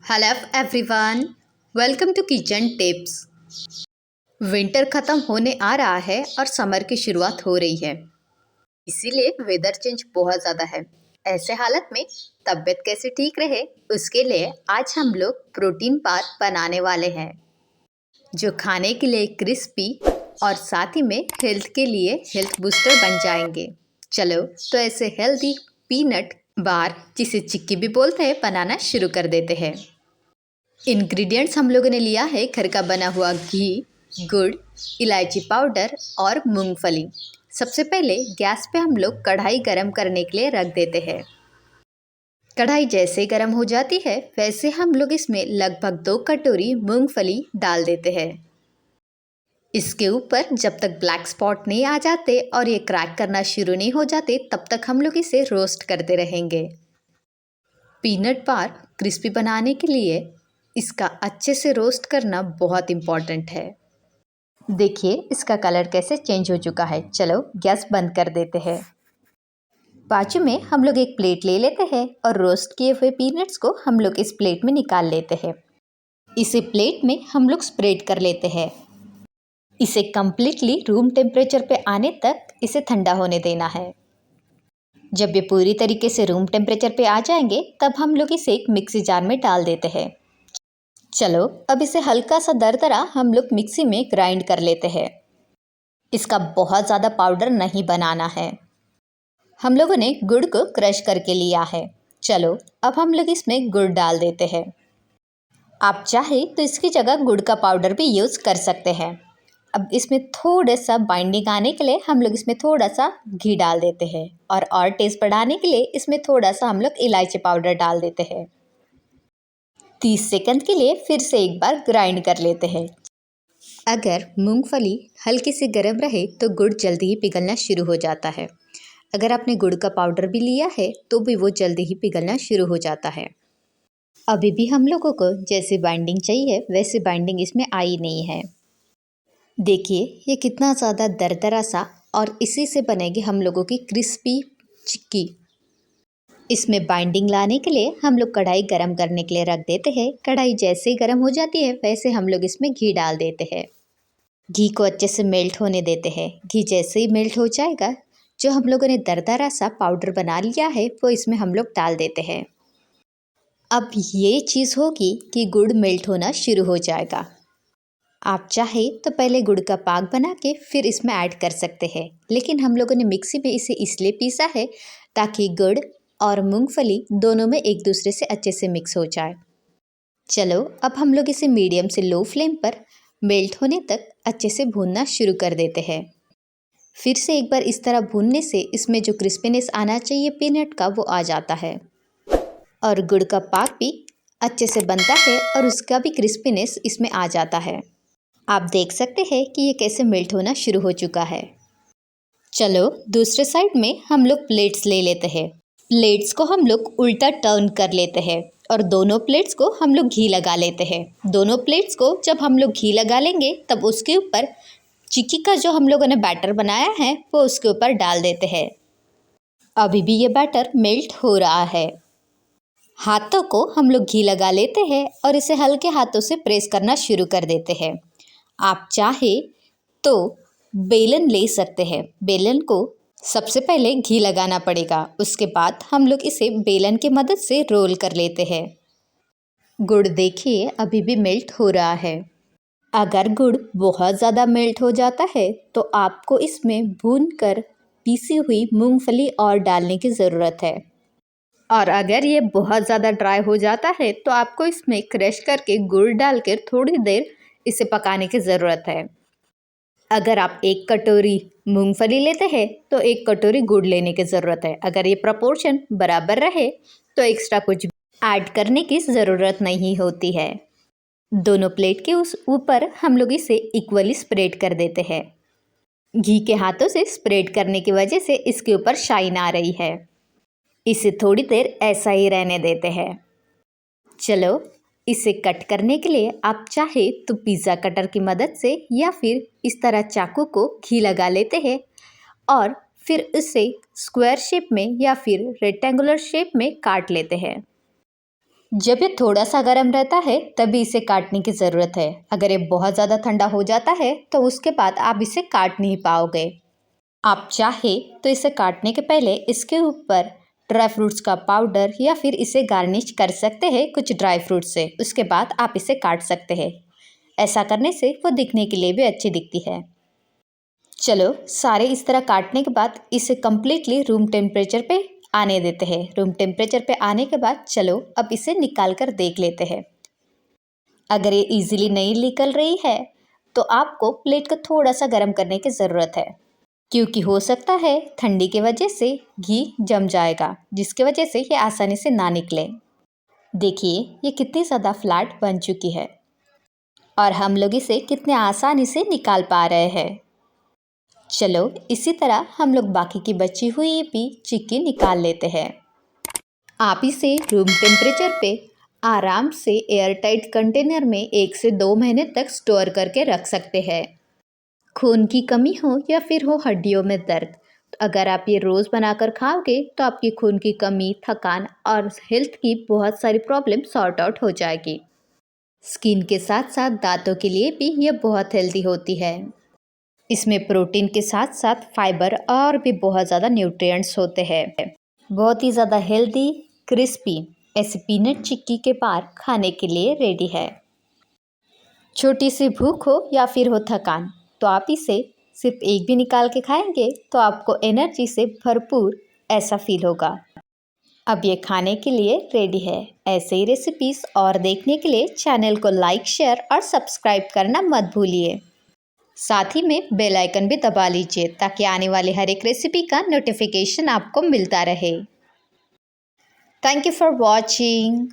Hello everyone, welcome to kitchen tips. Winter ख़त्म होने आ रहा है और समर की शुरुआत हो रही है, इसीलिए वेदर चेंज बहुत ज़्यादा है। ऐसे हालत में तबीयत कैसे ठीक रहे, उसके लिए आज हम लोग प्रोटीन बार बनाने वाले हैं, जो खाने के लिए क्रिस्पी और साथ ही में हेल्थ के लिए हेल्थ बूस्टर बन जाएंगे। चलो तो ऐसे हेल्दी पीनट बार, जिसे चिक्की भी बोलते हैं, बनाना शुरू कर देते हैं। इंग्रेडिएंट्स हम लोगों ने लिया है घर का बना हुआ घी, गुड़, इलायची पाउडर और मूंगफली। सबसे पहले गैस पे हम लोग कढ़ाई गरम करने के लिए रख देते हैं। कढ़ाई जैसे गरम हो जाती है वैसे हम लोग इसमें लगभग 2 कटोरी मूंगफली डाल देते हैं। इसके ऊपर जब तक ब्लैक स्पॉट नहीं आ जाते और ये क्रैक करना शुरू नहीं हो जाते तब तक हम लोग इसे रोस्ट करते रहेंगे। पीनट बार क्रिस्पी बनाने के लिए इसका अच्छे से रोस्ट करना बहुत इम्पॉर्टेंट है। देखिए इसका कलर कैसे चेंज हो चुका है। चलो गैस बंद कर देते हैं। बाजू में हम लोग एक प्लेट ले लेते हैं और रोस्ट किए हुए पीनट्स को हम लोग इस प्लेट में निकाल लेते हैं। इसे प्लेट में हम लोग स्प्रेड कर लेते हैं। इसे कम्प्लीटली रूम टेम्परेचर पे आने तक इसे ठंडा होने देना है। जब ये पूरी तरीके से रूम टेम्परेचर पे आ जाएंगे तब हम लोग इसे एक मिक्सी जार में डाल देते हैं। चलो अब इसे हल्का सा दरदरा हम लोग मिक्सी में ग्राइंड कर लेते हैं। इसका बहुत ज़्यादा पाउडर नहीं बनाना है। हम लोगों ने गुड़ को क्रश करके लिया है। चलो अब हम लोग इसमें गुड़ डाल देते हैं। आप चाहे तो इसकी जगह गुड़ का पाउडर भी यूज़ कर सकते हैं। अब इसमें थोड़ा सा बाइंडिंग आने के लिए हम लोग इसमें थोड़ा सा घी डाल देते हैं और टेस्ट बढ़ाने के लिए इसमें थोड़ा सा हम लोग इलायची पाउडर डाल देते हैं। 30 सेकंड के लिए फिर से एक बार ग्राइंड कर लेते हैं। अगर मूंगफली हल्की से गर्म रहे तो गुड़ जल्दी ही पिघलना शुरू हो जाता है। अगर आपने गुड़ का पाउडर भी लिया है तो भी वो जल्दी ही पिघलना शुरू हो जाता है। अभी भी हम लोगों को जैसे बाइंडिंग चाहिए वैसे बाइंडिंग इसमें आई नहीं है। देखिए ये कितना ज़्यादा दरदरा सा, और इसी से बनेगी हम लोगों की क्रिस्पी चिक्की। इसमें बाइंडिंग लाने के लिए हम लोग कढ़ाई गरम करने के लिए रख देते हैं। कढ़ाई जैसे ही गरम हो जाती है वैसे हम लोग इसमें घी डाल देते हैं। घी को अच्छे से मेल्ट होने देते हैं। घी जैसे ही मेल्ट हो जाएगा, जो हम लोगों ने दरदरा सा पाउडर बना लिया है वो इसमें हम लोग डाल देते हैं। अब ये चीज़ होगी कि गुड़ मेल्ट होना शुरू हो जाएगा। आप चाहे तो पहले गुड़ का पाक बना के फिर इसमें ऐड कर सकते हैं, लेकिन हम लोगों ने मिक्सी में इसे इसलिए पीसा है ताकि गुड़ और मूंगफली दोनों में एक दूसरे से अच्छे से मिक्स हो जाए। चलो अब हम लोग इसे मीडियम से लो फ्लेम पर मेल्ट होने तक अच्छे से भूनना शुरू कर देते हैं। फिर से एक बार इस तरह भूनने से इसमें जो क्रिस्पीनेस आना चाहिए पीनट का वो आ जाता है और गुड़ का पाक भी अच्छे से बनता है और उसका भी क्रिस्पीनेस इसमें आ जाता है। आप देख सकते हैं कि ये कैसे मेल्ट होना शुरू हो चुका है। चलो दूसरे साइड में हम लोग प्लेट्स ले लेते हैं। प्लेट्स को हम लोग उल्टा टर्न कर लेते हैं और दोनों प्लेट्स को हम लोग घी लगा लेते हैं। दोनों प्लेट्स को जब हम लोग घी लगा लेंगे तब उसके ऊपर चिक्की का जो हम लोगों ने बैटर बनाया है वो उसके ऊपर डाल देते हैं। अभी भी ये बैटर मेल्ट हो रहा है। हाथों को हम लोग घी लगा लेते हैं और इसे हल्के हाथों से प्रेस करना शुरू कर देते हैं। आप चाहे तो बेलन ले सकते हैं। बेलन को सबसे पहले घी लगाना पड़ेगा, उसके बाद हम लोग इसे बेलन की मदद से रोल कर लेते हैं। गुड़ देखिए अभी भी मेल्ट हो रहा है। अगर गुड़ बहुत ज़्यादा मेल्ट हो जाता है तो आपको इसमें भूनकर पीसी हुई मूंगफली और डालने की ज़रूरत है, और अगर ये बहुत ज़्यादा ड्राई हो जाता है तो आपको इसमें क्रश करके गुड़ डालकर थोड़ी देर इसे पकाने की ज़रूरत है। अगर आप 1 कटोरी मूंगफली लेते हैं तो 1 कटोरी गुड़ लेने की ज़रूरत है। अगर ये प्रपोर्शन बराबर रहे तो एक्स्ट्रा कुछ ऐड करने की ज़रूरत नहीं होती है। दोनों प्लेट के उस ऊपर हम लोग इसे इक्वली स्प्रेड कर देते हैं। घी के हाथों से स्प्रेड करने की वजह से इसके ऊपर शाइन आ रही है। इसे थोड़ी देर ऐसा ही रहने देते हैं। चलो इसे कट करने के लिए आप चाहे तो पिज़्ज़ा कटर की मदद से या फिर इस तरह चाकू को घी लगा लेते हैं और फिर इसे स्क्वायर शेप में या फिर रेक्टेंगुलर शेप में काट लेते हैं। जब ये थोड़ा सा गर्म रहता है तभी इसे काटने की ज़रूरत है। अगर ये बहुत ज़्यादा ठंडा हो जाता है तो उसके बाद आप इसे काट नहीं पाओगे। आप चाहे तो इसे काटने के पहले इसके ऊपर ड्राई फ्रूट्स का पाउडर या फिर इसे गार्निश कर सकते हैं कुछ ड्राई फ्रूट से। उसके बाद आप इसे काट सकते हैं। ऐसा करने से वो दिखने के लिए भी अच्छी दिखती है। चलो सारे इस तरह काटने के बाद इसे कम्प्लीटली रूम टेम्परेचर पे आने देते हैं। रूम टेम्परेचर पे आने के बाद चलो अब इसे निकाल कर देख लेते हैं। अगर ये इजीली नहीं निकल रही है तो आपको प्लेट को थोड़ा सा गर्म करने की ज़रूरत है, क्योंकि हो सकता है ठंडी की वजह से घी जम जाएगा, जिसकी वजह से ये आसानी से ना निकले। देखिए ये कितनी ज़्यादा फ्लैट बन चुकी है और हम लोग इसे कितने आसानी से निकाल पा रहे हैं। चलो इसी तरह हम लोग बाकी की बची हुई भी चिक्की निकाल लेते हैं। आप इसे रूम टेम्परेचर पे आराम से एयरटाइट कंटेनर में 1 से 2 महीने तक स्टोर करके रख सकते हैं। खून की कमी हो या फिर हो हड्डियों में दर्द, तो अगर आप ये रोज़ बनाकर खाओगे तो आपकी खून की कमी, थकान और हेल्थ की बहुत सारी प्रॉब्लम सॉर्ट आउट हो जाएगी। स्किन के साथ साथ दांतों के लिए भी ये बहुत हेल्दी होती है। इसमें प्रोटीन के साथ साथ फाइबर और भी बहुत ज़्यादा न्यूट्रिएंट्स होते हैं। बहुत ही ज़्यादा हेल्दी, क्रिस्पी ऐसी पीनट चिक्की के बार खाने के लिए रेडी है। छोटी सी भूख हो या फिर हो थकान, तो आप इसे सिर्फ एक भी निकाल के खाएंगे तो आपको एनर्जी से भरपूर ऐसा फील होगा। अब ये खाने के लिए रेडी है। ऐसे ही रेसिपीज़ और देखने के लिए चैनल को लाइक, शेयर और सब्सक्राइब करना मत भूलिए। साथ ही में बेल आइकन भी दबा लीजिए ताकि आने वाले हर एक रेसिपी का नोटिफिकेशन आपको मिलता रहे। Thank you for watching.